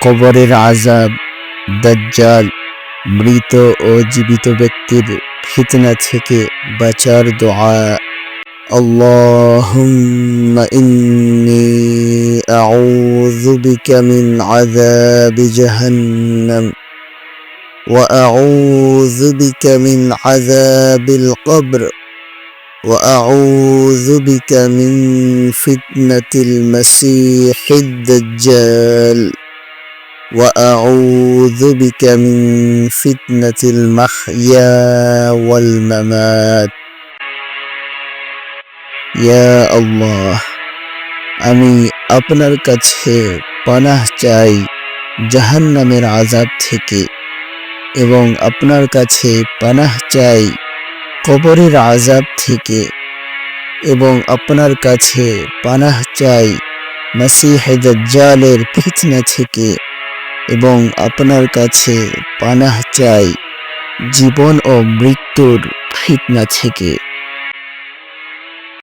কবরের আযাব, দাজ্জাল, মৃত ও জীবিত ব্যক্তির ফিতনা থেকে বাঁচার দোয়া। আল্লাহুম্মা ইন্নী আউযু বিকা মিন আযাবি জাহান্নাম ওয়া আউযু বিকা মিন আযাবিল কবর ওয়া আউযু বিকা মিন ফিতনাতিল মাসীহিদ দাজ্জাল وأعوذ بك من فتنة المحيا والممات يا الله আমি আপনার কাছে পানাহ চাই জাহান্নামের আযাব থেকে এবং আপনার কাছে পানাহ চাই কবরের আযাব থেকে এবং আপনার কাছে পানাহ চাই মাসীহ দাজ্জালের ফিতনা থেকে এবং আপনার কাছে পানাহ চাই জীবন ও মৃত্যুর ফিতনা থেকে।